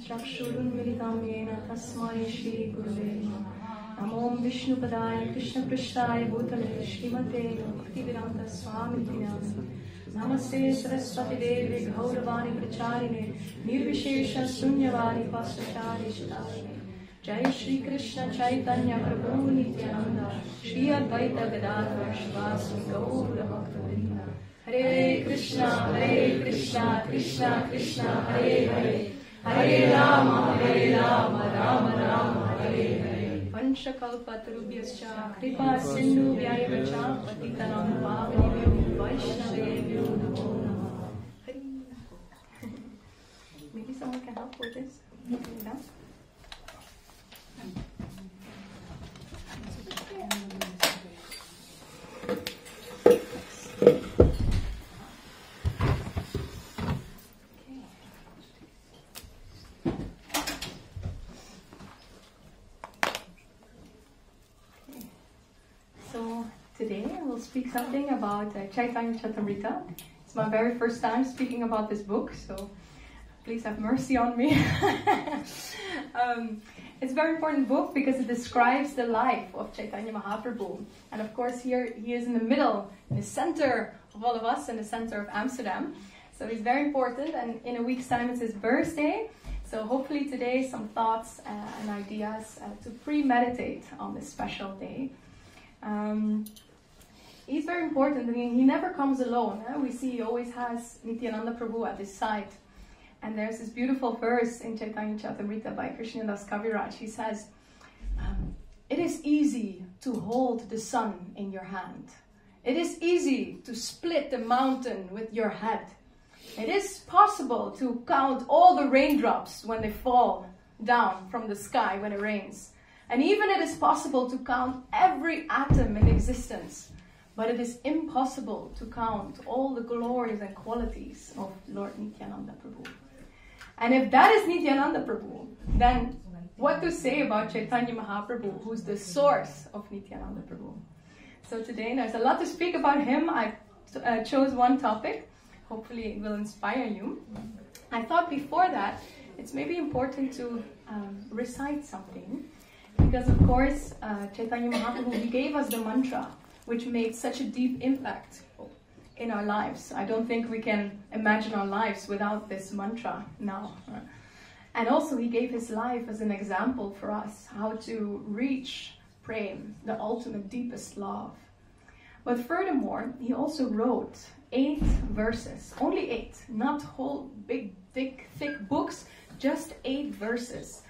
चक्षुरुन्मिलितं येन तस्मै श्रीगुरुवे नमः। नमो विष्णुपदाय कृष्णपृष्ठाय भूतले श्रीमते भक्तिवेदान्तस्वामिने नमस्ते सरस्वतीदेवे गौरवाणी प्रचारिणे निर्विशेष शून्यवादी पाश्चात्य जय श्री कृष्ण चैतन्य प्रभु नित्यानंद श्री अद्वैत गदाधर श्रीवासि गौर भक्तवृंद। हरे कृष्णा कृष्णा कृष्णा हरे हरे हरे राम राम राम हरे हरे। वंशकल्पतरुभ्यश्च कृपा सिन्धुभ्यैव च पतितानां पावनेभ्यो वैष्णवेभ्यो नमो नमः। Hari Maybe someone can help with this. Today I will speak something about Caitanya Caritamrta. It's my very first time speaking about this book, so please have mercy on me. It's a very important book because it describes the life of Chaitanya Mahaprabhu. And of course here he is in the middle, in the center of all of us, in the center of Amsterdam. So he's very important, and in a week's time it's his birthday. So hopefully today some thoughts and ideas to premeditate on this special day. He's very important. I mean, he never comes alone. We see he always has Nityananda Prabhu at his side. And there's this beautiful verse in Caitanya Caritamrta by Krishnadas Kaviraj. He says, it is easy to hold the sun in your hand. It is easy to split the mountain with your head. It is possible to count all the raindrops when they fall down from the sky when it rains. And even it is possible to count every atom in existence. But it is impossible to count all the glories and qualities of Lord Nityananda Prabhu. And if that is Nityananda Prabhu, then what to say about Chaitanya Mahaprabhu, who's the source of Nityananda Prabhu? So today there's a lot to speak about him. I chose one topic. Hopefully it will inspire you. I thought before that, it's maybe important to recite something. Because of course, Chaitanya Mahaprabhu, he gave us the mantra, which made such a deep impact in our lives. I don't think we can imagine our lives without this mantra now. And also he gave his life as an example for us, how to reach prem, the ultimate deepest love. But furthermore, he also wrote 8 verses, only 8, not whole big, thick books, just 8 verses.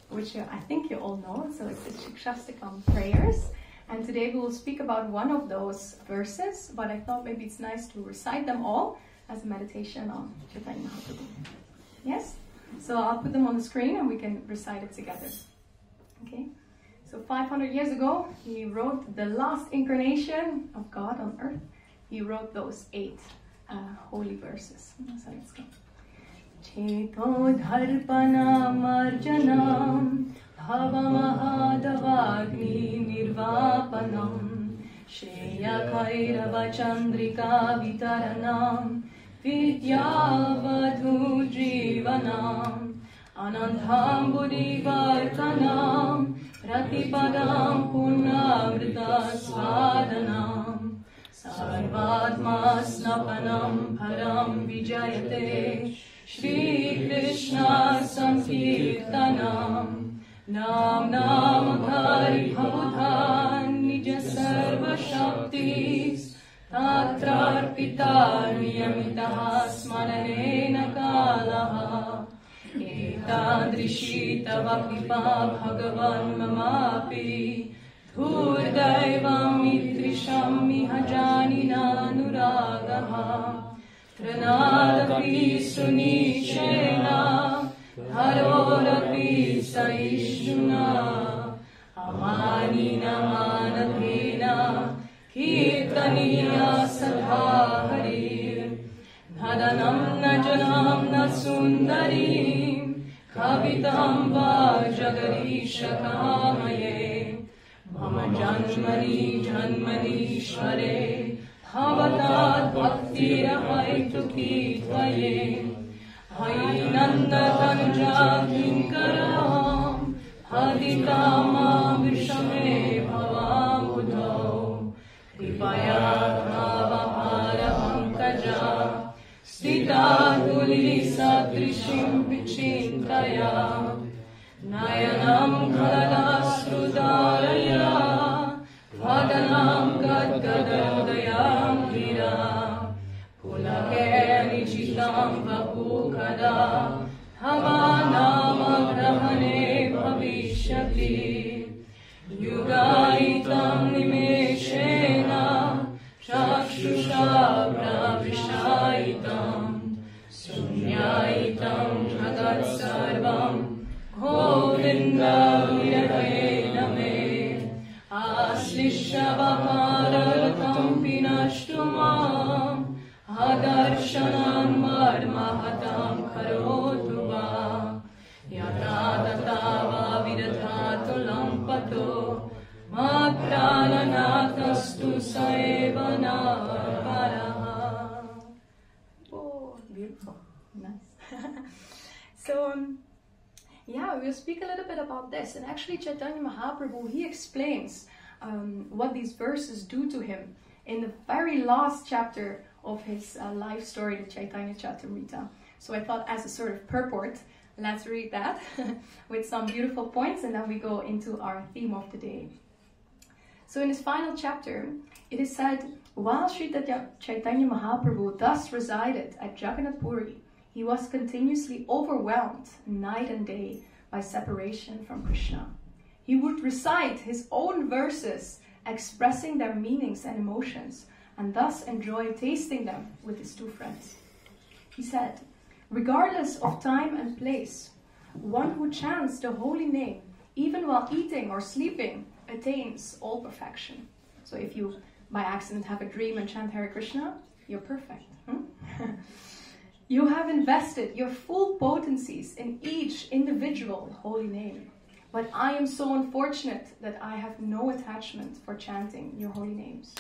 Which I think you all know, so it's the Shikshastakam prayers. And today we will speak about one of those verses, but I thought maybe it's nice to recite them all as a meditation on Chaitanya Mahaprabhu. Yes? So I'll put them on the screen and we can recite it together. Okay? So 500 years ago, he wrote the last incarnation of God on earth. He wrote those 8 holy verses. So let's go. Cheto dharpana marjanam bhavamahadavagni nirvapanam shreya kairava chandrika vitaranam vidyavadhu jivanam anandham buddhivartanam pratipadam punnavrita svadanam sarvatma snapanam param vijayate Shri Krishna Sankirtanam Nam Namakari Bhavudhan Nija Sarva Shaktis Tatrarpita Niyamitaha Smaranena Kalaha Etadrishi Tava Kripa Bhagavan Mamapi Dhurdaivam Mitrisham Mihajanina Nuragaha Pranadapi Sunichena Harorapi Saishuna Amanina Manathena Kirtaniya Sadhaharir Nadanam Najanam Nasundarim Kavitam Vajagarisha Kamaye Mama Janmani Janmani Shvare Bhavatat Bhaktira Haituki Tvaye Hainanda Tanuja Kinkaram Haditama Vishame Bhavam Buddho Kripaya Bhavapara Pankaja Sita Tulili Sadrishim Vichintaya Nayanam Khaladasrudaraya Vadanam Gadgadodayam Hira Pulake Nichitam Vapukada Hamanama Brahmane Bhavishyati Yugaitam Nimeshena Chakshusha Pravishaitam Sunyaitam Jagat Sarvam Govinda Viravaye Name Aslishavaparalatam Pinashtumam Adarshanam Marmahatam Karotva Yatatatava Vidatatulam Pato Matrananatastu Saevana Paraha. Oh, beautiful. Nice. So, yeah, we'll speak a little bit about this. And actually, Chaitanya Mahaprabhu, he explains what these verses do to him in the very last chapter of his life story, the Caitanya Caritamrta. So I thought, as a sort of purport, let's read that with some beautiful points, and then we go into our theme of the day. So in this final chapter, it is said, while Sri Chaitanya Mahaprabhu thus resided at Jagannath Puri, he was continuously overwhelmed night and day by separation from Krishna. He would recite his own verses expressing their meanings and emotions, and thus enjoy tasting them with his two friends. He said, regardless of time and place, one who chants the holy name, even while eating or sleeping, attains all perfection. So if you, by accident, have a dream and chant Hare Krishna, you're perfect. You have invested your full potencies in each individual holy name. But I am so unfortunate that I have no attachment for chanting your holy names.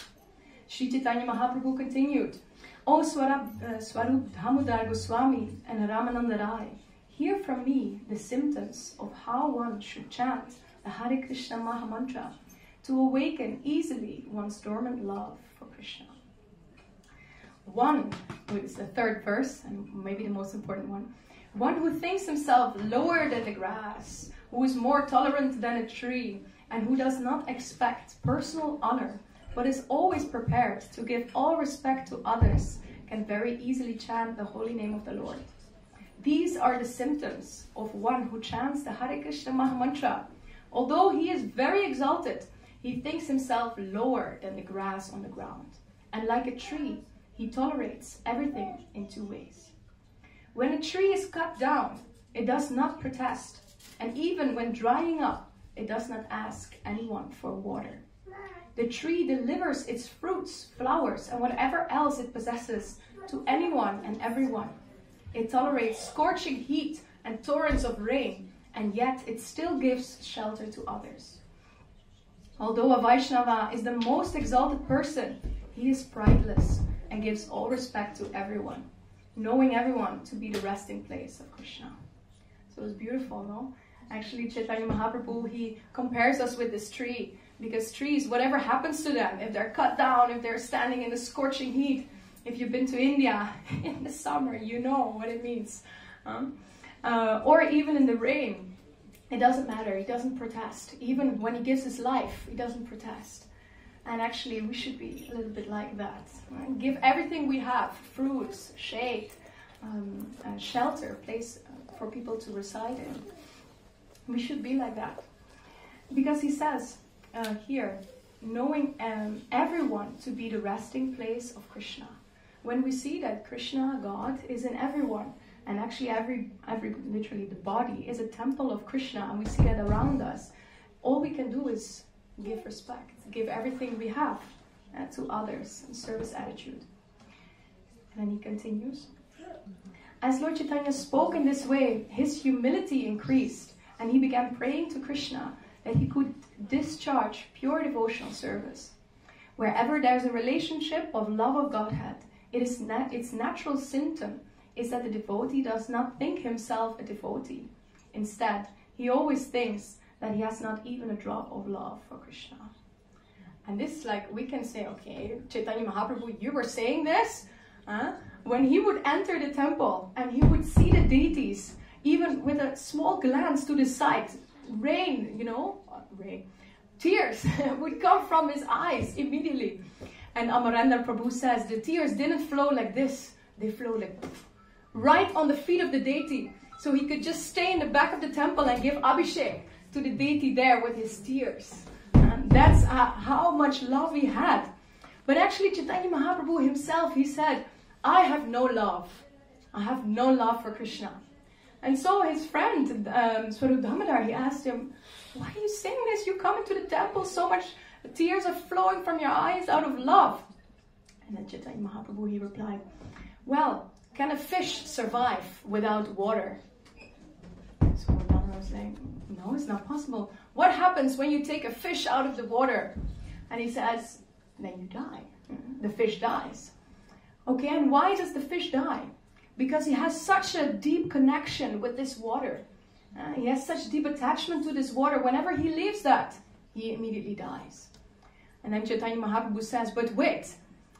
Sri Chaitanya Mahaprabhu continued, O Swarup Damodar Goswami and Ramananda Rai, hear from me the symptoms of how one should chant the Hare Krishna Mahamantra to awaken easily one's dormant love for Krishna. One, which is the third verse, and maybe the most important one who thinks himself lower than the grass, who is more tolerant than a tree, and who does not expect personal honor, but is always prepared to give all respect to others, can very easily chant the holy name of the Lord. These are the symptoms of one who chants the Hare Krishna Mahamantra. Although he is very exalted, he thinks himself lower than the grass on the ground. And like a tree, he tolerates everything in two ways. When a tree is cut down, it does not protest. And even when drying up, it does not ask anyone for water. The tree delivers its fruits, flowers, and whatever else it possesses to anyone and everyone. It tolerates scorching heat and torrents of rain, and yet it still gives shelter to others. Although a Vaishnava is the most exalted person, he is prideless and gives all respect to everyone, knowing everyone to be the resting place of Krishna. So it's beautiful, no? Actually, Chaitanya Mahaprabhu, he compares us with this tree, because trees, whatever happens to them, if they're cut down, if they're standing in the scorching heat, if you've been to India in the summer, you know what it means. Or even in the rain, it doesn't matter, he doesn't protest. Even when he gives his life, he doesn't protest. And actually, we should be a little bit like that. Right? Give everything we have, fruits, shade, shelter, place for people to reside in. We should be like that. Because he says here, knowing everyone to be the resting place of Krishna. When we see that Krishna, God, is in everyone, and actually every literally the body is a temple of Krishna, and we see that around us, all we can do is give respect, give everything we have to others, in service attitude. And then he continues. As Lord Chaitanya spoke in this way, his humility increased, and he began praying to Krishna that he could discharge pure devotional service. Wherever there's a relationship of love of Godhead, its natural symptom is that the devotee does not think himself a devotee. Instead, he always thinks that he has not even a drop of love for Krishna. And this, like, we can say, okay, Chaitanya Mahaprabhu, you were saying this? When he would enter the temple and he would see the deities, even with a small glance to the side, tears would come from his eyes immediately. And Amarendra Prabhu says the tears didn't flow like this. They flowed like right on the feet of the deity. So he could just stay in the back of the temple and give Abhishek to the deity there with his tears. And that's how much love he had. But actually Chaitanya Mahaprabhu himself, he said, I have no love. I have no love for Krishna. And so his friend, Swarup Damodar, he asked him, why are you saying this? You come into the temple, so much tears are flowing from your eyes out of love. And then Chaitanya Mahaprabhu, he replied, well, can a fish survive without water? So Damodar was saying, no, it's not possible. What happens when you take a fish out of the water? And he says, then you die. The fish dies. Okay, and why does the fish die? Because he has such a deep connection with this water. He has such deep attachment to this water. Whenever he leaves that, he immediately dies. And then Chaitanya Mahaprabhu says, but wait,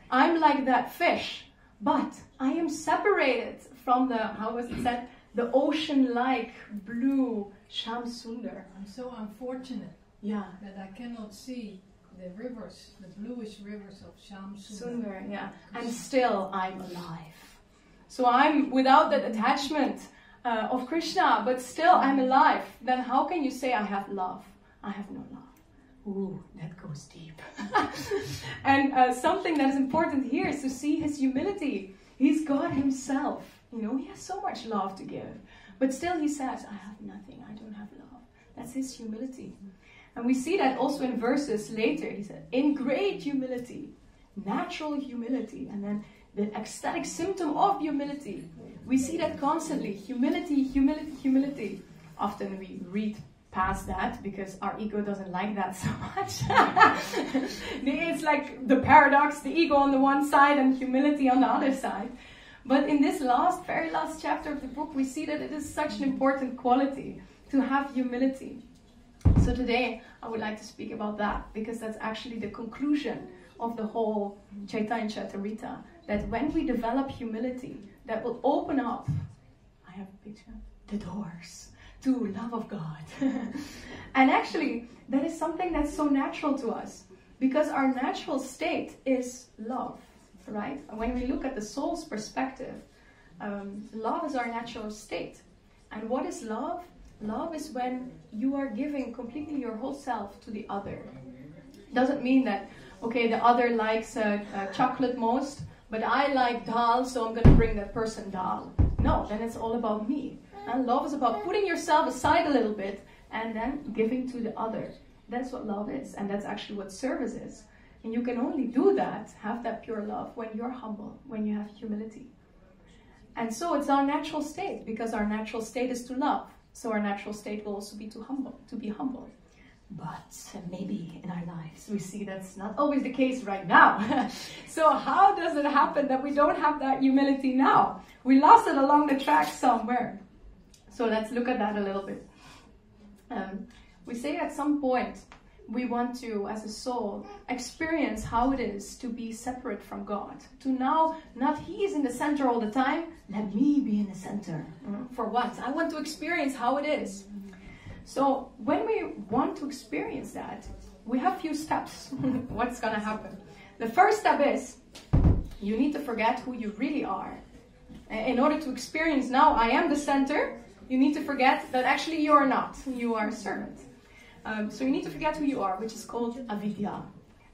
I'm like that fish, but I am separated from the, how was it said, the ocean-like blue Sham Sundar. I'm so unfortunate that I cannot see the rivers, the bluish rivers of Sham Sundar. And still I'm alive. So I'm without that attachment of Krishna, but still I'm alive. Then how can you say I have love? I have no love. Ooh, that goes deep. And something that is important here is to see his humility. He's God himself. You know, he has so much love to give. But still he says, I have nothing, I don't have love. That's his humility. And we see that also in verses later. He said, in great humility, natural humility, and then the ecstatic symptom of humility. We see that constantly. Humility, humility, humility. Often we read past that because our ego doesn't like that so much. It's like the paradox, the ego on the one side and humility on the other side. But in this very last chapter of the book, we see that it is such an important quality to have humility. So today I would like to speak about that because that's actually the conclusion of the whole Caitanya Caritamrta. That when we develop humility, that will open up, I have a picture, the doors to love of God. And actually, that is something that's so natural to us because our natural state is love, right? When we look at the soul's perspective, love is our natural state. And what is love? Love is when you are giving completely your whole self to the other. Doesn't mean that, okay, the other likes chocolate most, but I like dal, so I'm going to bring that person dal. No, then it's all about me. And love is about putting yourself aside a little bit and then giving to the other. That's what love is, and that's actually what service is. And you can only do that, have that pure love, when you're humble, when you have humility. And so it's our natural state, because our natural state is to love. So our natural state will also be to be humble. But maybe in our lives we see that's not always the case right now. So how does it happen that we don't have that humility now? We lost it along the track somewhere. So let's look at that a little bit. We say at some point we want to, as a soul, experience how it is to be separate from God. To now, not He is in the center all the time, let me be in the center. For once, I want to experience how it is. So when we want to experience that, we have a few steps. What's going to happen? The first step is, you need to forget who you really are. In order to experience now, I am the center, you need to forget that actually you are not. You are a servant. So you need to forget who you are, which is called avidya.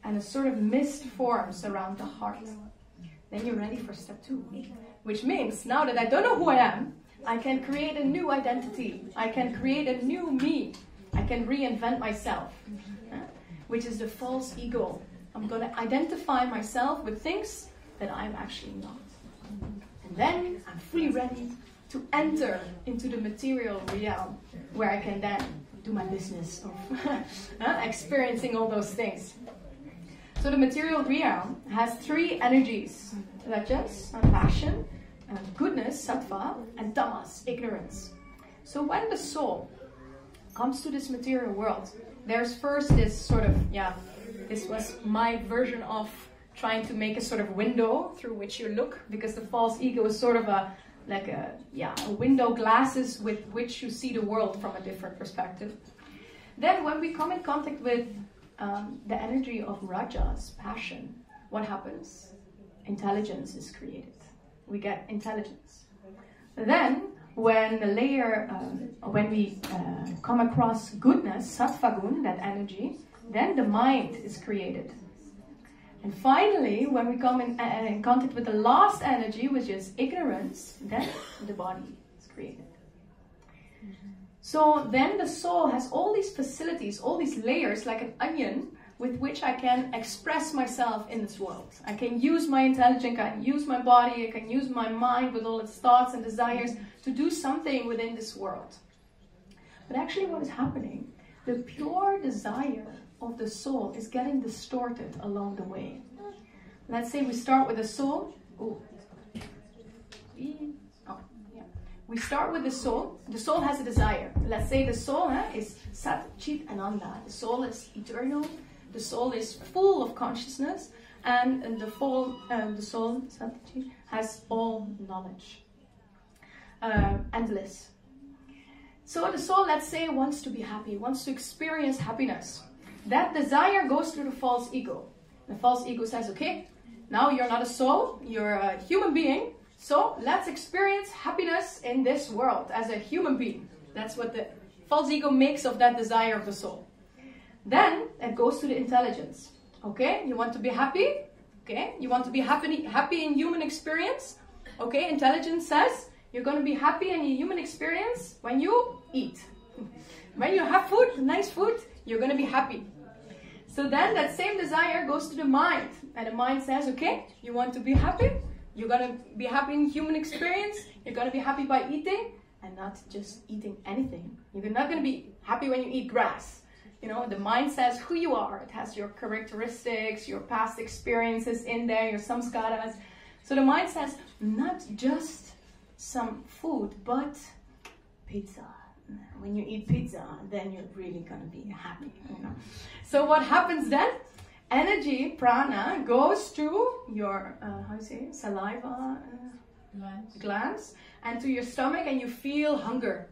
And a sort of mist forms around the heart. Then you're ready for step 2. Which means, now that I don't know who I am, I can create a new identity. I can create a new me. I can reinvent myself. Which is the false ego. I'm going to identify myself with things that I'm actually not. And then I'm fully ready to enter into the material realm, where I can then do my business of experiencing all those things. So the material realm has 3 energies: rajas, passion, goodness, sattva, and tamas, ignorance. So when the soul comes to this material world, there's first this sort of, this was my version of trying to make a sort of window through which you look, because the false ego is sort of a window glasses with which you see the world from a different perspective. Then when we come in contact with the energy of rajas, passion, what happens? Intelligence is created. We get intelligence. Then when the layer, when we come across goodness, sattva gun, that energy, then the mind is created. And finally, when we come in contact with the last energy, which is ignorance, then the body is created. So then the soul has all these facilities, all these layers, like an onion, with which I can express myself in this world. I can use my intelligence, I can use my body, I can use my mind with all its thoughts and desires to do something within this world. But actually what is happening, the pure desire of the soul is getting distorted along the way. Let's say we start with the soul. We start with the soul. The soul has a desire. Let's say the soul is Sat, Chit, Ananda. The soul is eternal. The soul is full of consciousness, and the soul, Sat, Chit, has all knowledge, endless. So the soul, let's say, wants to be happy, wants to experience happiness. That desire goes through the false ego. The false ego says, okay, now you're not a soul, you're a human being, so let's experience happiness in this world as a human being. That's what the false ego makes of that desire of the soul. Then it goes to the intelligence. Okay, you want to be happy? Okay, you want to be happy in human experience? Okay, intelligence says you're going to be happy in your human experience when you eat. When you have food, nice food, you're going to be happy. So then that same desire goes to the mind. And the mind says, okay, you want to be happy? You're going to be happy in human experience. You're going to be happy by eating, and not just eating anything. You're not going to be happy when you eat grass. You know, the mind says who you are. It has your characteristics, your past experiences in there, your samskaras. So the mind says, not just some food, but pizza. When you eat pizza, then you're really going to be happy. You know? So what happens then? Energy, prana, goes to your, saliva glands, and to your stomach, and you feel hunger.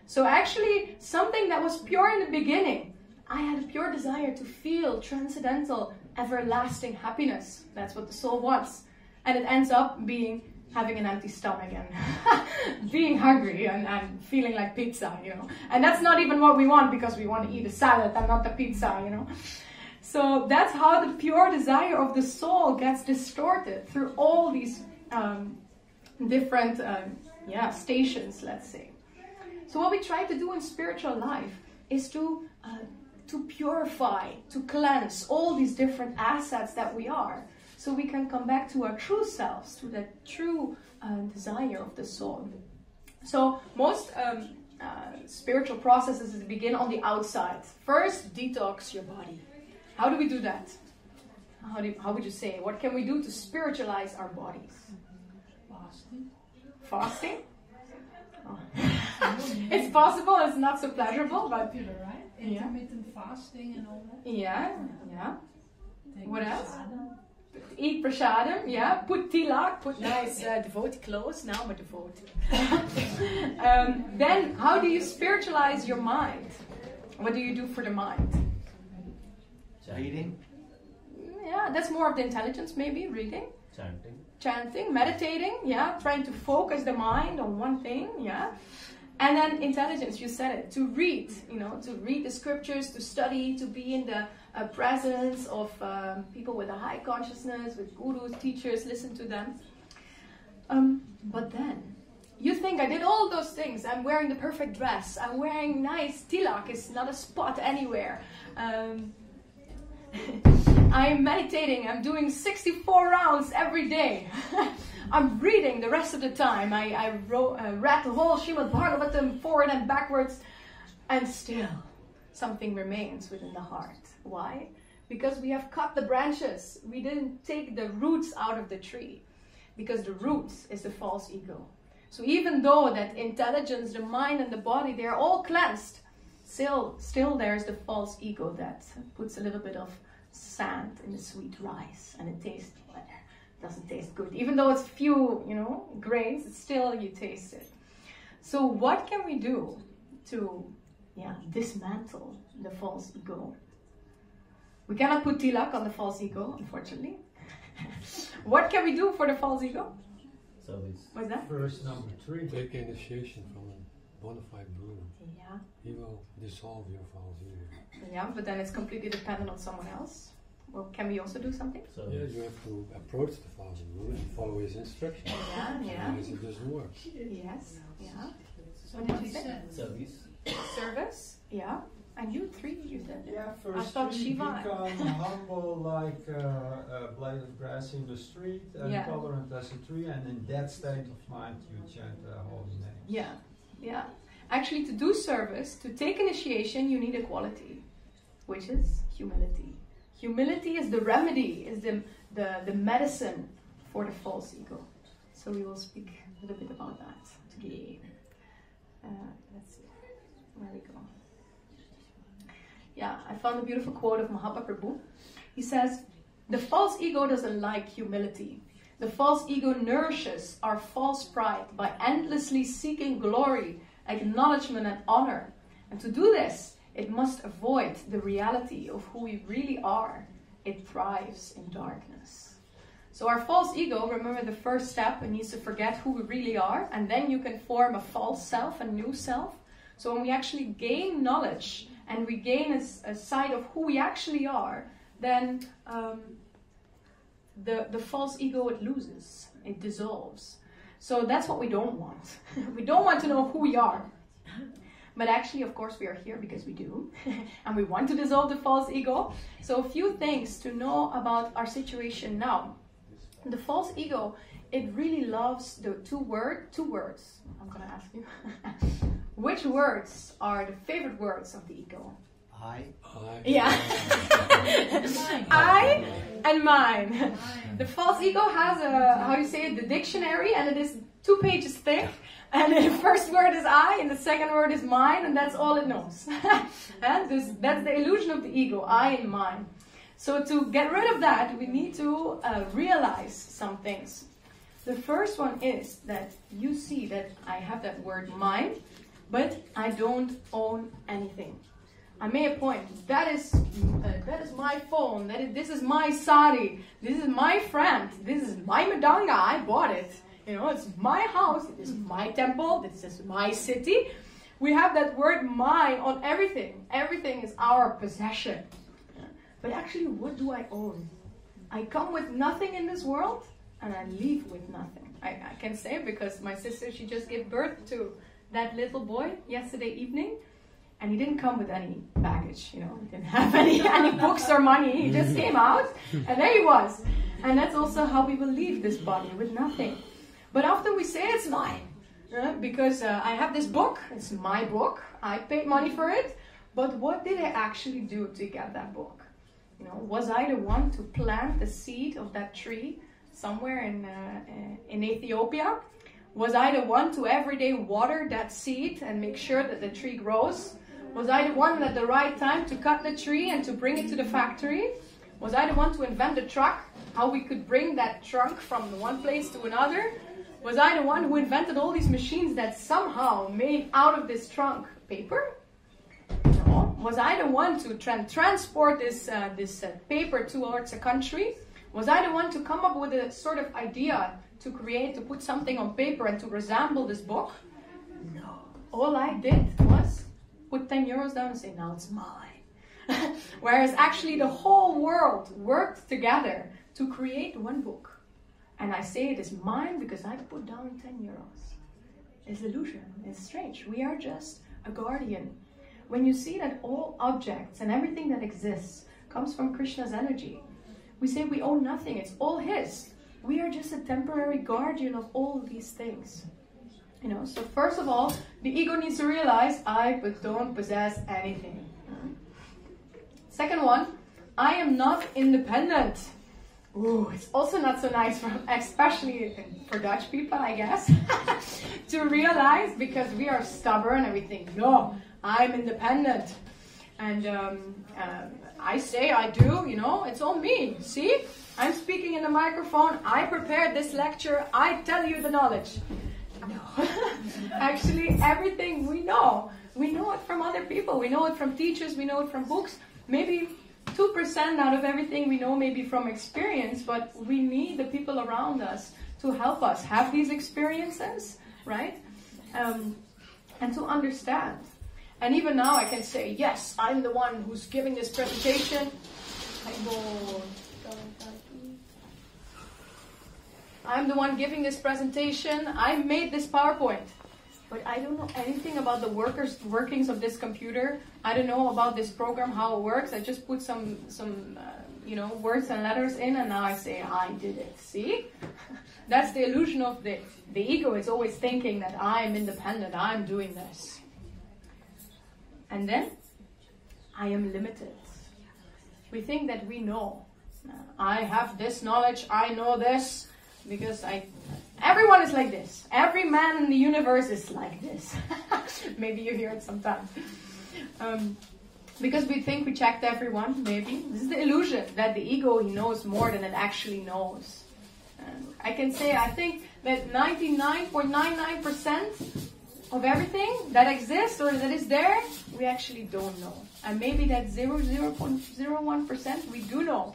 So actually, something that was pure in the beginning, I had a pure desire to feel transcendental, everlasting happiness. That's what the soul wants. And it ends up being having an empty stomach and being hungry and feeling like pizza, you know. And that's not even what we want, because we want to eat a salad and not the pizza, you know. So that's how the pure desire of the soul gets distorted through all these different stations, let's say. So what we try to do in spiritual life is to purify, to cleanse all these different assets that we are, so we can come back to our true selves, to the true desire of the soul. So most spiritual processes begin on the outside. First, detox your body. How do we do that? How would you say? What can we do to spiritualize our bodies? Fasting. Fasting? Oh. It's possible, it's not so pleasurable, but popular, right? Intermittent fasting and all that. Yeah. Take What else? prasadam. Eat prasadam, yeah. Put tilak, put nice devotee clothes. Now I'm a devotee. Then, how do you spiritualize your mind? What do you do for the mind? Reading. Yeah, that's more of the intelligence, maybe. Reading. Chanting, meditating, trying to focus the mind on one thing, and then intelligence, you said it, to read, to read the scriptures, to study, to be in the presence of people with a high consciousness, with gurus, teachers, listen to them. But then, you think I did all those things, I'm wearing the perfect dress, I'm wearing nice tilak, it's not a spot anywhere. I'm meditating, I'm doing 64 rounds every day. I'm reading the rest of the time. I read the whole Srimad Bhagavatam forward and backwards, and still something remains within the heart. Why? Because we have cut the branches. We didn't take the roots out of the tree. because the roots is the false ego. So even though that intelligence, the mind and the body, they're all cleansed, still there's the false ego that puts a little bit of sand in the sweet rice and it tastes, doesn't taste good. Even though it's few, grains, it's still you taste it. So what can we do to dismantle the false ego? We cannot put tilak on the false ego, unfortunately. What can we do for the false ego? So what's that? Verse number 3. Take initiation from a bona fide Buddha. Yeah. He will dissolve your false ego. Yeah, but then it's completely dependent on someone else. Well, can we also do something? So Yeah, you have to approach the false ego and follow his instructions. Yeah. Otherwise it doesn't work. Yes. Yeah. So What what did he you say? said. so this Service. Yeah. And you 3, you said. Yeah, I verse thought 3, Shiva. become humble like a blade of grass in the street, and Yeah. tolerant as a tree, and in that state of mind you chant the holy name. Yeah. Yeah. Actually, to do service, to take initiation, you need a quality, which is humility. Humility is the remedy, is the medicine for the false ego. So we will speak a little bit about that today. Let's see, where we go. Yeah, I found a beautiful quote of Mahatma Prabhu. He says, the false ego doesn't like humility. The false ego nourishes our false pride by endlessly seeking glory, acknowledgement and honor. And to do this, it must avoid the reality of who we really are. It thrives in darkness. So our false ego, remember the first step, it needs to forget who we really are, and then you can form a false self, a new self. So when we actually gain knowledge and we gain a sight of who we actually are, then the false ego, it loses, it dissolves. So that's what we don't want. We don't want to know who we are. But actually, of course, we are here because we do. And we want to dissolve the false ego. So a few things to know about our situation now. The false ego, it really loves the two words. I'm going to ask you. Which words are the favorite words of the ego? I. Yeah. I and mine. The false ego has the dictionary, and it is 2 pages thick. And the first word is I, and the second word is mine, and that's all it knows. And that's the illusion of the ego, I and mine. So to get rid of that, we need to realize some things. The first one is that you see that I have that word mine, but I don't own anything. I made a point. That is my phone. This is my sari. This is my friend. This is my madanga. I bought it. It's my house. This is my temple. This is my city. We have that word mine on everything. Everything is our possession. But actually, what do I own? I come with nothing in this world, and I leave with nothing. I can say it because my sister, she just gave birth to that little boy yesterday evening. And he didn't come with any baggage, he didn't have any books or money. He just came out, and there he was. And that's also how we will leave this body, with nothing. But often we say it's mine, because I have this book, it's my book, I paid money for it. But what did I actually do to get that book? Was I the one to plant the seed of that tree somewhere in Ethiopia? Was I the one to every day water that seed and make sure that the tree grows? Was I the one at the right time to cut the tree and to bring it to the factory? Was I the one to invent the truck? How we could bring that trunk from one place to another? Was I the one who invented all these machines that somehow made out of this trunk paper? No. Was I the one to transport this paper towards a country? Was I the one to come up with a sort of idea to put something on paper and to resemble this book? No. All I did was put 10 euros down and say, now it's mine. Whereas actually the whole world worked together to create one book. And I say it is mine because I put down 10 euros. It's illusion. It's strange. We are just a guardian. When you see that all objects and everything that exists comes from Krishna's energy, we say we own nothing. It's all his. We are just a temporary guardian of all these things. So first of all, the ego needs to realize I don't possess anything. Second one, I am not independent. Ooh, it's also not so nice, especially for Dutch people, I guess, to realize, because we are stubborn and we think, no, I'm independent. And I say I do, you know, it's all me. See, I'm speaking in the microphone. I prepared this lecture. I tell you the knowledge. No, actually, everything we know it from other people. We know it from teachers. We know it from books. Maybe 2% out of everything we know maybe from experience, but we need the people around us to help us have these experiences, right? And to understand. And even now I can say, yes, I'm the one who's giving this presentation. I'm the one giving this presentation. I made this PowerPoint. But I don't know anything about the workings of this computer. I don't know about this program, how it works. I just put some words and letters in, and now I say, I did it. See? That's the illusion of the ego. It's always thinking that I'm independent, I'm doing this. And then, I am limited. We think that we know. I have this knowledge, I know this, because everyone is like this. Every man in the universe is like this. Maybe you hear it sometimes. Because we think we checked everyone, maybe. This is the illusion that the ego, he knows more than it actually knows. I can say, I think that 99.99% of everything that exists or that is there, we actually don't know. And maybe that 0.01% we do know.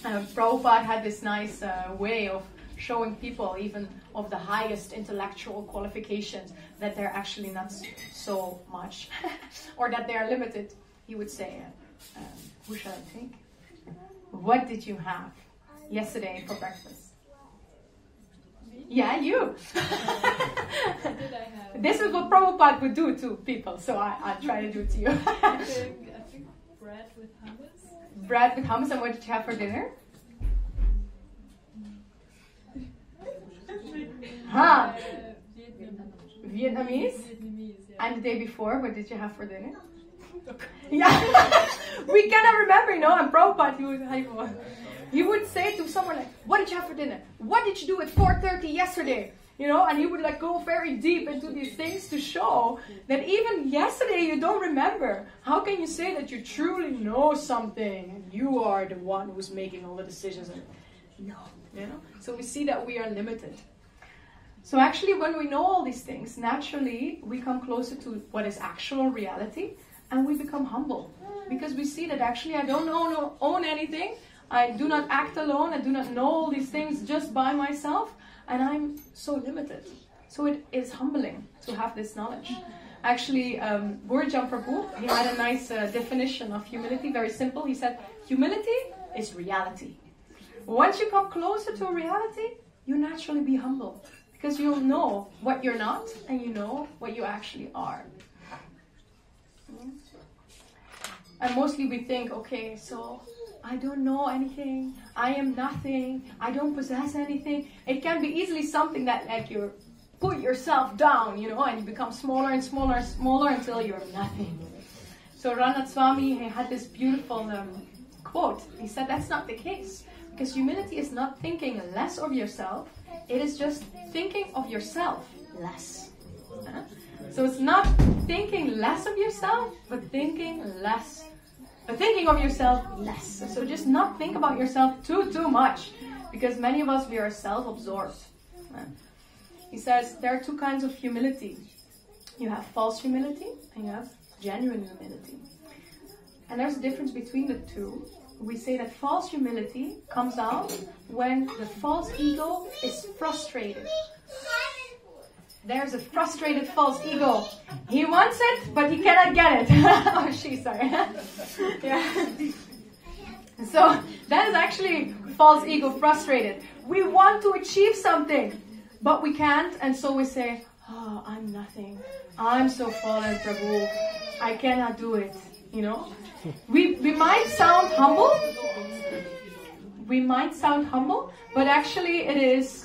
Prabhupada had this nice way of showing people, even of the highest intellectual qualifications, that they're actually not so much, or that they are limited. He would say, who shall I think? What did you have yesterday for breakfast? Yeah, you. This is what Prabhupada would do to people, so I try to do it to you. I think bread with hummus. Bread with hummus, and what did you have for dinner? Huh? Vietnamese? Yeah. And the day before, what did you have for dinner? Yeah, we cannot remember, you know, and Prabhupada, he would say to someone like, what did you have for dinner? What did you do at 4:30 yesterday? You know, and he would like go very deep into these things to show that even yesterday you don't remember. How can you say that you truly know something and you are the one who's making all the decisions? No, you know. So we see that we are limited. So actually, when we know all these things, naturally we come closer to what is actual reality, and we become humble because we see that actually I don't own anything. I do not act alone. I do not know all these things just by myself. And I'm so limited. So it is humbling to have this knowledge. Actually, Gurjan Prabhu, he had a nice definition of humility, very simple. He said, humility is reality. Once you come closer to reality, you naturally be humble. Because you'll know what you're not, and you know what you actually are. And mostly we think, okay, so I don't know anything, I am nothing, I don't possess anything. It can be easily something that like you put yourself down, you know, and you become smaller and smaller and smaller until you're nothing. So Ranat Swami, he had this beautiful quote. He said that's not the case. Because humility is not thinking less of yourself, it is just thinking of yourself less. So it's not thinking less of yourself, but thinking of yourself less. So just not think about yourself too much, because many of us, we are self-absorbed. He says there are two kinds of humility. You have false humility and you have genuine humility. And there's a difference between the two. We say that false humility comes out when the false ego is frustrated. There's a frustrated false ego. He wants it, but he cannot get it. Oh, sorry. Yeah. So that is actually false ego frustrated. We want to achieve something, but we can't, and so we say, oh, I'm nothing. I'm so fallen, Prabhu. I cannot do it. You know? We might sound humble. But actually it is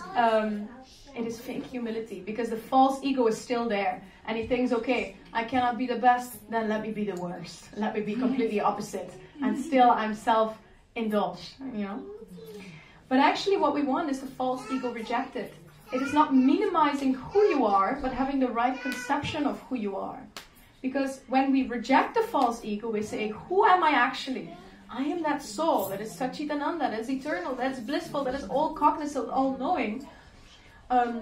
fake humility, because the false ego is still there, and he thinks, okay, I cannot be the best, then let me be the worst. Let me be completely opposite, and still I'm indulge, you know. But actually what we want is the false ego rejected. It is not minimizing who you are, but having the right conception of who you are. Because when we reject the false ego, we say, who am I actually? I am that soul that is Satchitananda, that is eternal, that is blissful, that is all cognizant, all knowing. And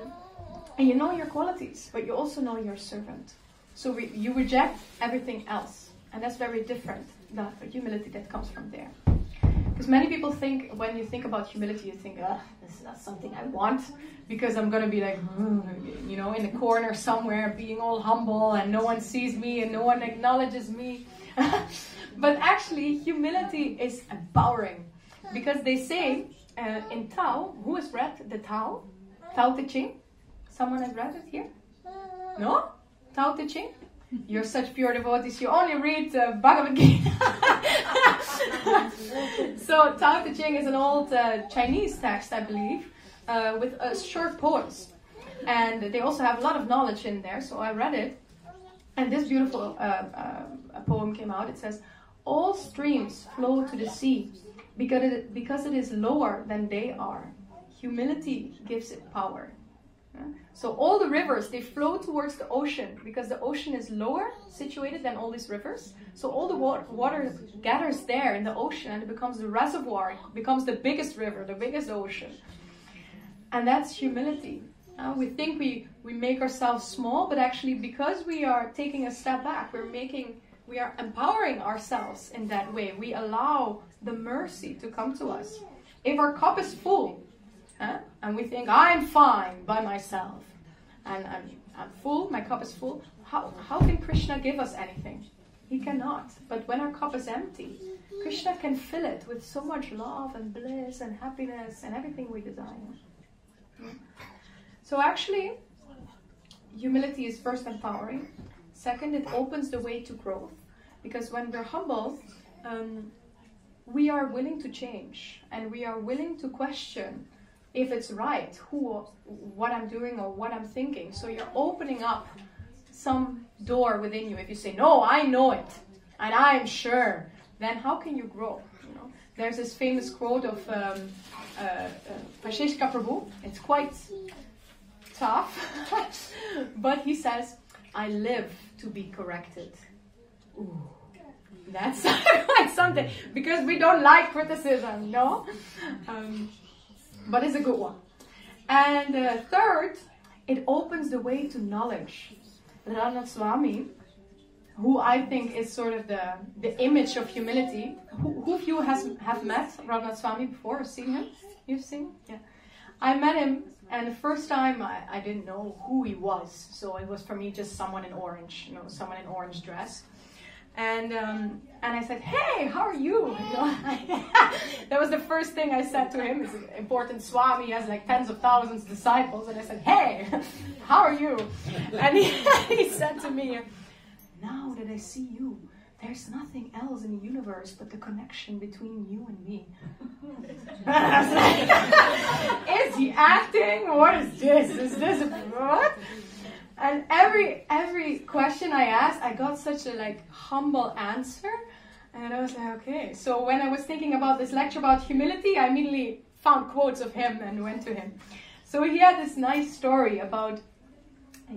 you know your qualities, but you also know your servant. So you reject everything else. And that's very different, the humility that comes from there. Because many people think, when you think about humility, you think, this is not something I want, because I'm going to be like, you know, in the corner somewhere, being all humble, and no one sees me, and no one acknowledges me. But actually, humility is empowering. Because they say, in Tao, who has read the Tao? Tao Te Ching? Someone has read it here? No? Tao Te Ching? You're such pure devotees, you only read Bhagavad Gita. So Tao Te Ching is an old Chinese text, I believe, with short poems. And they also have a lot of knowledge in there, so I read it. And this beautiful poem came out. It says, all streams flow to the sea because it is lower than they are. Humility gives it power. So all the rivers, they flow towards the ocean because the ocean is lower situated than all these rivers. So all the water gathers there in the ocean and it becomes the reservoir, it becomes the biggest river, the biggest ocean. And that's humility. We think we make ourselves small, but actually because we are taking a step back, we are empowering ourselves in that way. We allow the mercy to come to us. If our cup is full, and we think, I'm fine by myself, and I'm full, my cup is full, how can Krishna give us anything? He cannot. But when our cup is empty, Krishna can fill it with so much love and bliss and happiness and everything we desire. So actually, humility is first empowering. Second, it opens the way to growth. Because when we're humble, we are willing to change. And we are willing to question if it's right, what I'm doing or what I'm thinking. So you're opening up some door within you. If you say, no, I know it, and I'm sure, then how can you grow? You know? There's this famous quote of Vashishka Prabhu. It's quite tough, but he says, I live to be corrected. Ooh, that's like something, because we don't like criticism, no? But it's a good one. And third, it opens the way to knowledge. Radha Swami, who I think is sort of the image of humility. Who of you have met Radha Swami before or seen him? You've seen? Yeah. I met him, and the first time I didn't know who he was. So it was for me just someone in orange, you know, someone in orange dress. And I said, hey, how are you? You know, that was the first thing I said to him. He's an important Swami, he has like tens of thousands of disciples. And I said, hey, how are you? And he said to me, now that I see you, there's nothing else in the universe but the connection between you and me. And I was like, is he acting? What is this? Is this what? And every question I asked, I got such a humble answer. And I was like, okay. So when I was thinking about this lecture about humility, I immediately found quotes of him and went to him. So he had this nice story about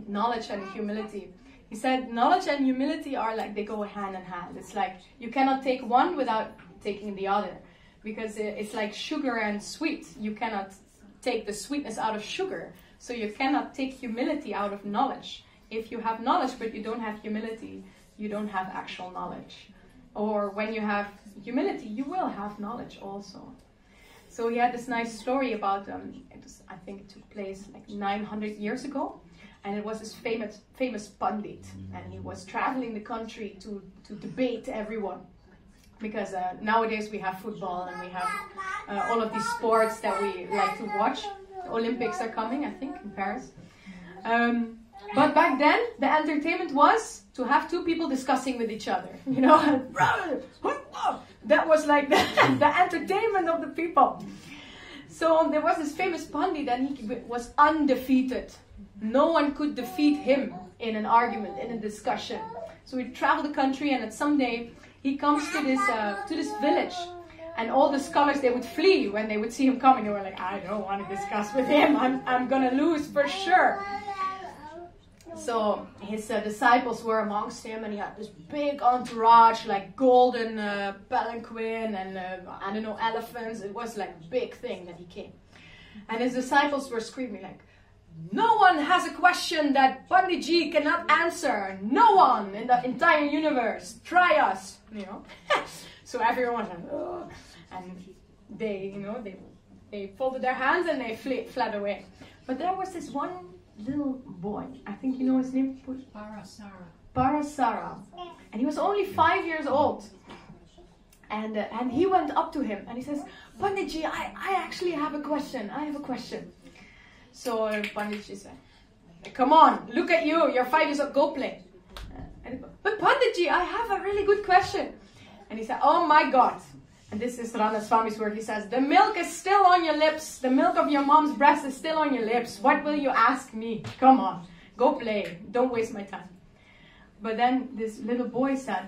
knowledge and humility. He said, knowledge and humility are like, they go hand in hand. It's like, you cannot take one without taking the other. Because it's like sugar and sweet. You cannot take the sweetness out of sugar. So you cannot take humility out of knowledge. If you have knowledge but you don't have humility, you don't have actual knowledge. Or when you have humility, you will have knowledge also. So he had this nice story about, I think it took place like 900 years ago. And it was this famous pundit. And he was traveling the country to debate everyone. Because nowadays we have football and we have all of these sports that we like to watch. The Olympics are coming, I think, in Paris. But back then, the entertainment was to have two people discussing with each other. You know, that was like the entertainment of the people. So there was this famous pundit and he was undefeated. No one could defeat him in an argument, in a discussion. So he traveled the country, and at some day he comes to this village, And all the scholars, they would flee when they would see him coming. They were like, I don't want to discuss with him. I'm going to lose for sure. So his disciples were amongst him, and he had this big entourage, like golden palanquin and, I don't know, elephants. It was like a big thing that he came. And his disciples were screaming like, no one has a question that Panditji cannot answer. No one in the entire universe. Try us, you know. So everyone was like, ugh. And they, you know, they folded their hands and they fled away. But there was this one little boy. I think you know his name? Parasara. And he was only 5 years old. And he went up to him and he says, Panditji, I actually have a question. I have a question. So Panditji said, come on, look at you. You're 5 years old. Go play. But Panditji, I have a really good question. And he said, oh my God. And this is Rana Swami's word. He says, the milk is still on your lips. The milk of your mom's breast is still on your lips. What will you ask me? Come on, go play. Don't waste my time. But then this little boy said,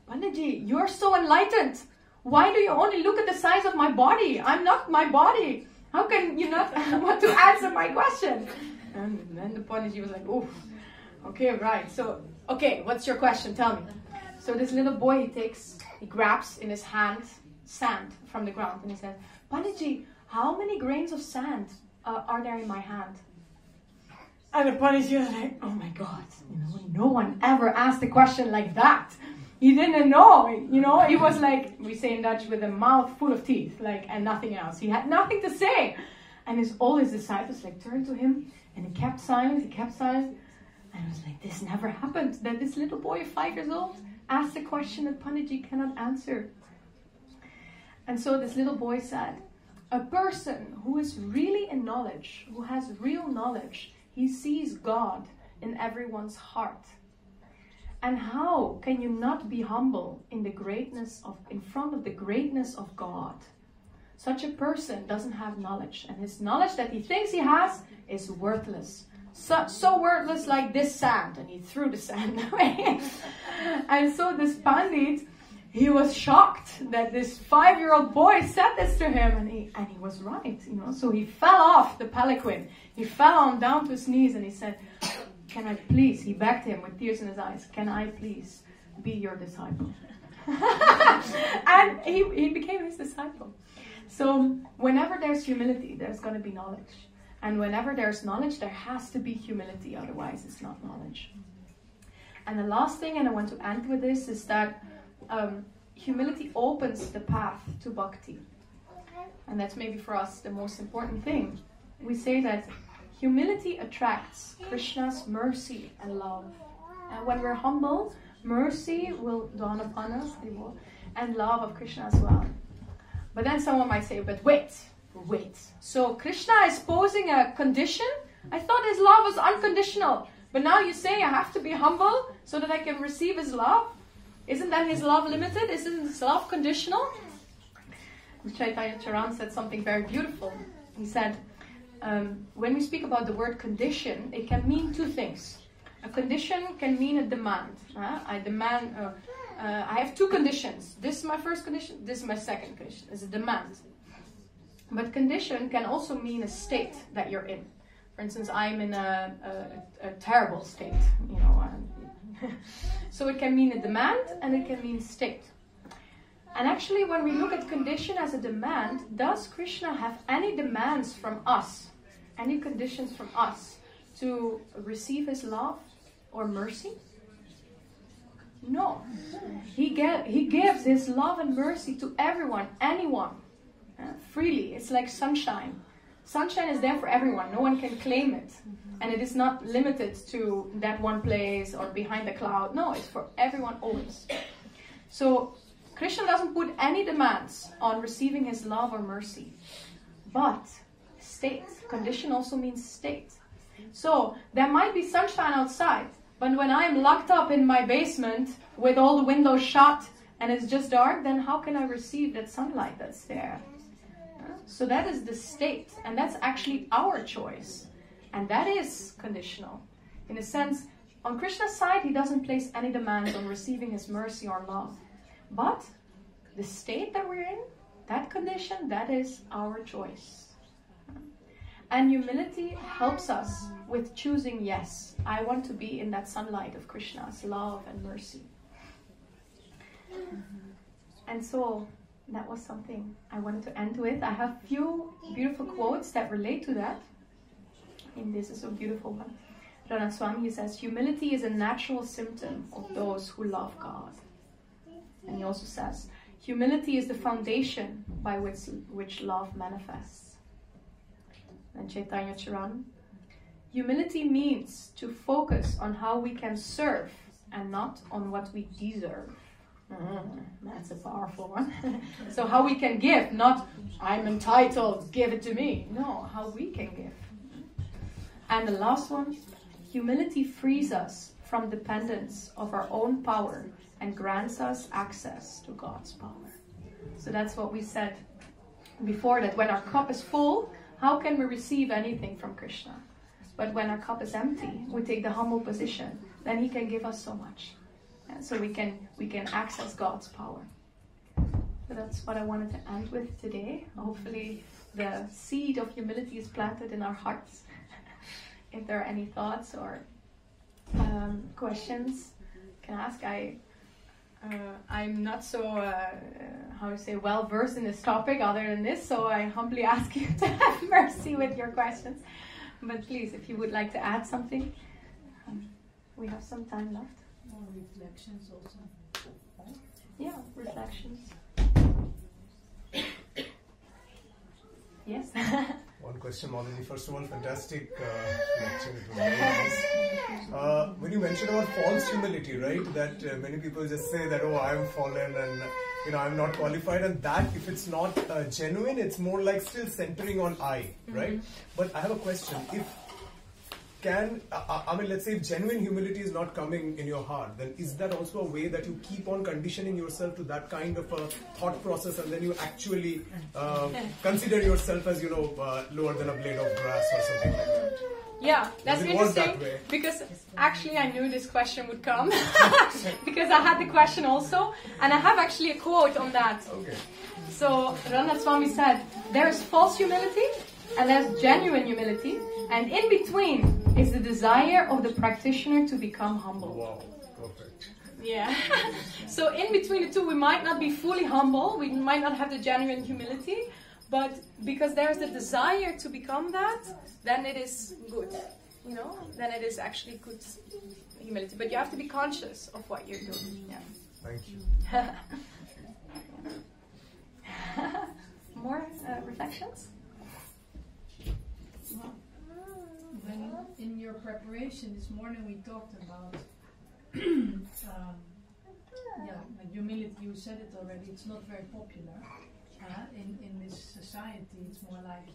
Panditji, you're so enlightened. Why do you only look at the size of my body? I'm not my body. How can you not want to answer my question? And then the Panditji was like, oh, okay, right. So, okay, what's your question? Tell me. So this little boy, he grabs in his hand sand from the ground and he says, Panditji, how many grains of sand are there in my hand? And the Panditji was like, oh my God, you know, no one ever asked a question like that. He didn't know, you know, he was like, we say in Dutch, with a mouth full of teeth, like, and nothing else. He had nothing to say. And all his disciples like turned to him and he kept silent. And I was like, this never happened. That this little boy, 5 years old, asked a question that Panditji cannot answer. And so this little boy said, a person who is really in knowledge, who has real knowledge, he sees God in everyone's heart. And how can you not be humble in front of the greatness of God? Such a person doesn't have knowledge, and his knowledge that he thinks he has is worthless. So worthless like this sand, and he threw the sand away. And so this Pandit, he was shocked that this 5-year-old boy said this to him, and he was right, you know. So he fell off the palanquin. He fell on down to his knees, and he said, can I please, he begged him with tears in his eyes, can I please be your disciple? And he became his disciple. So whenever there's humility, there's going to be knowledge. And whenever there's knowledge, there has to be humility, otherwise it's not knowledge. And the last thing, and I want to end with this, is that humility opens the path to bhakti. And that's maybe for us the most important thing. We say that humility attracts Krishna's mercy and love. And when we're humble, mercy will dawn upon us, and love of Krishna as well. But then someone might say, but wait. So Krishna is posing a condition? I thought his love was unconditional. But now you say I have to be humble so that I can receive his love? Isn't then his love limited? Isn't his love conditional? Caitanya Caritamrta said something very beautiful. He said, when we speak about the word condition, it can mean two things. A condition can mean a demand. I demand, I have two conditions. This is my first condition, this is my second condition. It's a demand. But condition can also mean a state that you're in. For instance, I'm in a terrible state, you know. So it can mean a demand and it can mean state. And actually, when we look at condition as a demand, does Krishna have any demands from us? Any conditions from us to receive his love or mercy? No. He gives his love and mercy to everyone, anyone, freely. It's like sunshine. Sunshine is there for everyone. No one can claim it. And it is not limited to that one place or behind the cloud. No, it's for everyone always. So Krishna doesn't put any demands on receiving his love or mercy. But state. Condition also means state. So there might be sunshine outside, but when I am locked up in my basement with all the windows shut and it's just dark, then how can I receive that sunlight that's there? So that is the state, and that's actually our choice. And that is conditional. In a sense, on Krishna's side, he doesn't place any demands on receiving his mercy or love. But the state that we're in, that condition, that is our choice. And humility helps us with choosing, yes, I want to be in that sunlight of Krishna's love and mercy. And so that was something I wanted to end with. I have a few beautiful quotes that relate to that. And this is a beautiful one. Ranat Swami says, humility is a natural symptom of those who love God. And he also says, humility is the foundation by which love manifests. And Caitanya Caritamrta, humility means to focus on how we can serve and not on what we deserve. That's a powerful one. So how we can give, not I'm entitled, give it to me. No, how we can give. And the last one, humility frees us from dependence of our own power and grants us access to God's power. So that's what we said before, that when our cup is full, how can we receive anything from Krishna? But when our cup is empty, we take the humble position, then He can give us so much. And so we can access God's power. So that's what I wanted to end with today. Hopefully the seed of humility is planted in our hearts. If there are any thoughts or questions, you can ask. I'm not so, well versed in this topic other than this, so I humbly ask you to have mercy with your questions. But please, if you would like to add something, we have some time left. Or reflections also. Right? Yeah, reflections. Yes. One question, Malini. First of all, fantastic lecture. It was very nice. When you mentioned about false humility, right? That many people just say that, oh, I am fallen and I'm not qualified, and that if it's not genuine, it's more like still centering on I, right? But I have a question. Let's say if genuine humility is not coming in your heart, then is that also a way that you keep on conditioning yourself to that kind of a thought process, and then you actually consider yourself as, lower than a blade of grass or something like that? Yeah, that's interesting, because actually I knew this question would come because I had the question also, and I have actually a quote on that. Okay. So Ranat Swami said, there is false humility and there's genuine humility, and in between is the desire of the practitioner to become humble. Wow, perfect. Yeah. So in between the two, we might not be fully humble, we might not have the genuine humility, but because there's the desire to become that, then it is good. Then it is actually good humility. But you have to be conscious of what you're doing. Yeah. Thank you. More reflections? When in your preparation this morning we talked about humility. You said it already. It's not very popular in this society. It's more like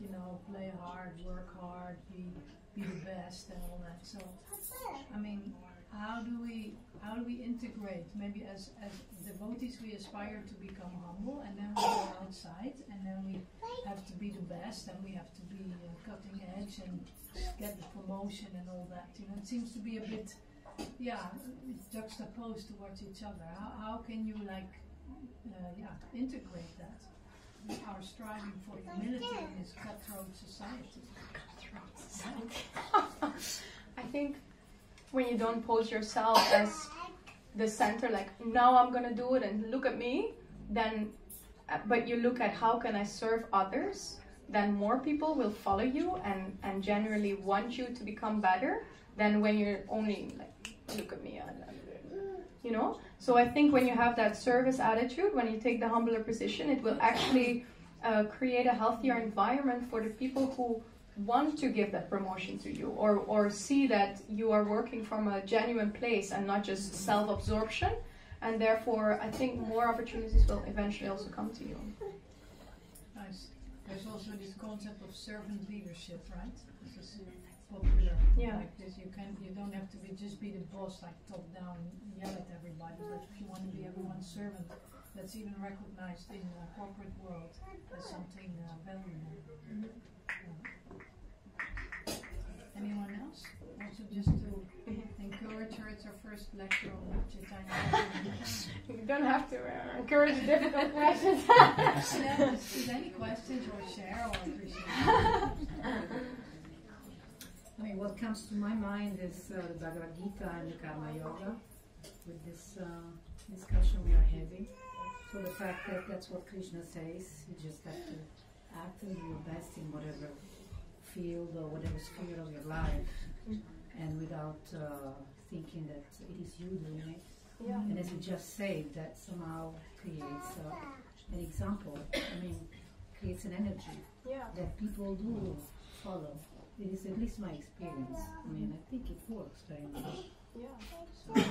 play hard, work hard, be the best, and all that. So, how do we integrate? Maybe as devotees, we aspire to become humble, and then we go outside, and then we have to be the best, and we have to be cutting edge and get the promotion and all that. It seems to be a bit, juxtaposed towards each other. How can you integrate that? Our striving for humility in this cutthroat society. I think when you don't pose yourself as the center, like now I'm gonna do it and look at me, then, but you look at how can I serve others, then more people will follow you and genuinely want you to become better than when you're only like, look at me, So I think when you have that service attitude, when you take the humbler position, it will actually create a healthier environment for the people who want to give that promotion to you, or see that you are working from a genuine place and not just self-absorption, and therefore I think more opportunities will eventually also come to you. Nice. There's also this concept of servant leadership, right? This is popular. Yeah. Like this, you don't have to be the boss, like top down, yell at everybody. But if you want to be everyone's servant, that's even recognized in the corporate world as something valuable. Anyone else? Also, just to encourage her, it's our first lecture on Caitanya. don't have to encourage difficult questions. Is any questions or share or appreciate? I mean, what comes to my mind is the Bhagavad Gita and the Karma Yoga with this discussion we are having. So the fact that that's what Krishna says, you just have to act and do your best in whatever field or whatever sphere of your life, and without thinking that it is you doing it. Yeah. And as you just said, that somehow creates an example. I mean, creates an energy that people do follow. It is at least my experience. I mean, I think it works very well. Yeah.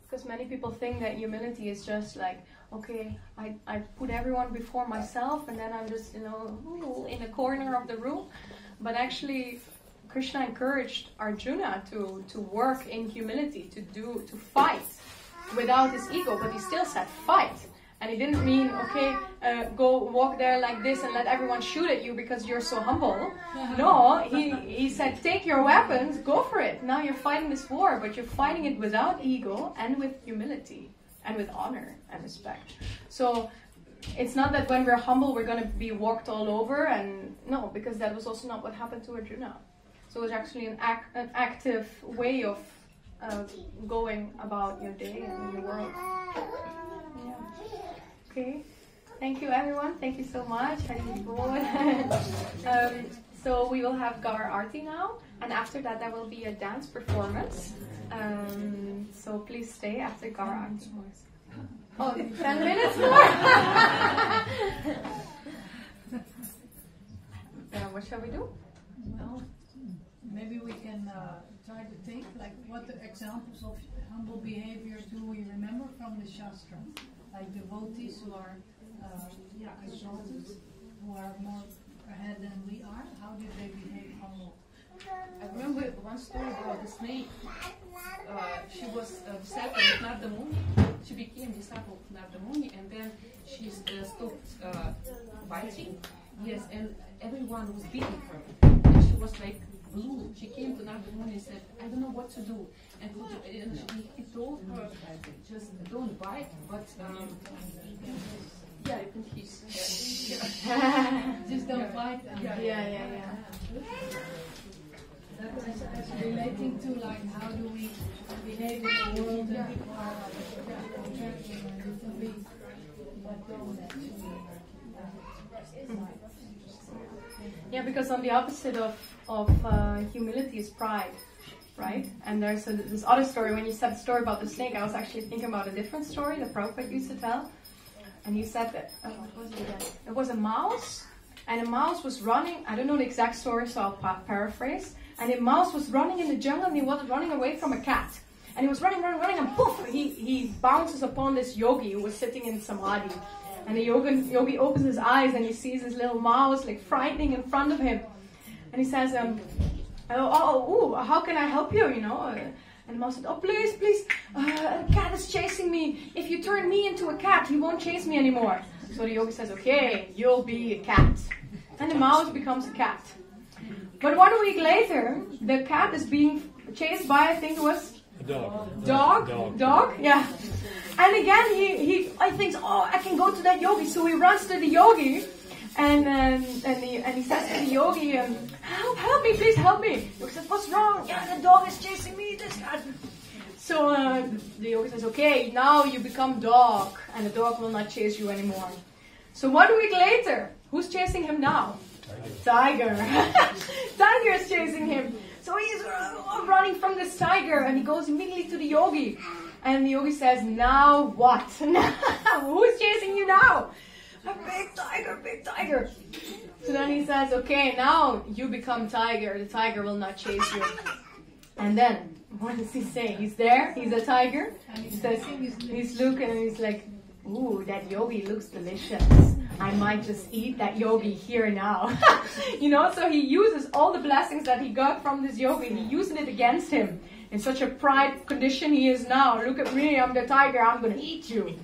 Because many people think that humility is just like, okay, I put everyone before myself and then I'm just, in a corner of the room. But actually, Krishna encouraged Arjuna to work in humility, to fight without his ego, but he still said fight. And he didn't mean, okay, go walk there like this and let everyone shoot at you because you're so humble. No, he said, take your weapons, go for it. Now you're fighting this war, but you're fighting it without ego and with humility and with honor and respect. So it's not that when we're humble, we're going to be walked all over. And no, because that was also not what happened to Arjuna. So it's actually an active way of going about your day and your world. Yeah. Okay. Thank you, everyone. Thank you so much. So we will have Gaur Arti now, and after that there will be a dance performance. So please stay after Gaur Arti. Oh, 10 minutes more. What shall we do? Well, maybe we can try to think like what the examples of humble behavior do we remember from the Shastra, like devotees who are exalted, who are more ahead than we are. How did they behave humble? I remember one story about the snake. She was disciple of Narada Muni. She became disciple of Narada Muni, and then she stopped biting. Yes, and everyone was beating her. And she was like blue. She came to Narada Muni and said, I don't know what to do. And he told her, just don't bite, but yeah, you can kiss. Just don't bite. Yeah. That's relating to like how do we behave in the world and people are interacting and you can be let go of that. Yeah, because on the opposite of humility is pride, right? And there's this other story. When you said the story about the snake, I was actually thinking about a different story that Prabhupada used to tell. And you said that, what was it again? It was a mouse, and a mouse was running. I don't know the exact story, so I'll paraphrase. And the mouse was running in the jungle, and he was running away from a cat. And he was running, and poof, he bounces upon this yogi who was sitting in samadhi. And the yogi opens his eyes, and he sees this little mouse like frightening in front of him. And he says, how can I help you, And the mouse said, oh, please, a cat is chasing me. If you turn me into a cat, he won't chase me anymore. So the yogi says, okay, you'll be a cat. And the mouse becomes a cat. But 1 week later, the cat is being chased by, I think it was A dog. Dog? Yeah. And again, he thinks, oh, I can go to that yogi. So he runs to the yogi. And he says to the yogi, help me, please help me. The yogi says, what's wrong? Yeah, the dog is chasing me, this guy. So the yogi says, okay, now you become dog, and the dog will not chase you anymore. So 1 week later, who's chasing him now? Tiger. Tiger is chasing him. So he's running from this tiger, and he goes immediately to the yogi. And the yogi says, now what? Who's chasing you now? A big tiger. So then he says, okay, now you become tiger. The tiger will not chase you. And then, what does he say? He's there, he's a tiger. He says, he's looking and he's like, ooh, that yogi looks delicious. I might just eat that yogi here now. So he uses all the blessings that he got from this yogi and he uses it against him. In such a pride condition he is now. Look at me, I'm the tiger, I'm going to eat you.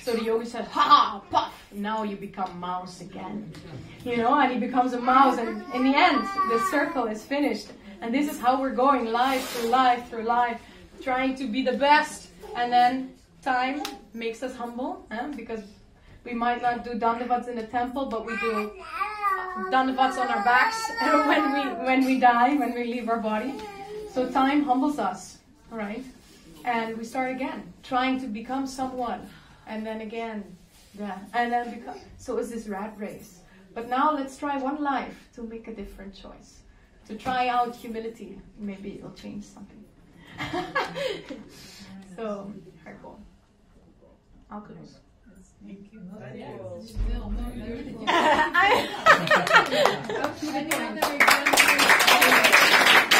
So the yogi says, ha, puff, now you become mouse again. And he becomes a mouse, and in the end, the circle is finished. And this is how we're going life through life, trying to be the best, and then time makes us humble, because we might not do dandavats in a temple, but we do dandavats on our backs when we die, when we leave our body. So time humbles us, right? And we start again, trying to become someone, and then again, and then become. So it's this rat race. But now let's try one life to make a different choice, to try out humility. Maybe it'll change something. So, very cool. I'll close. Thank you. I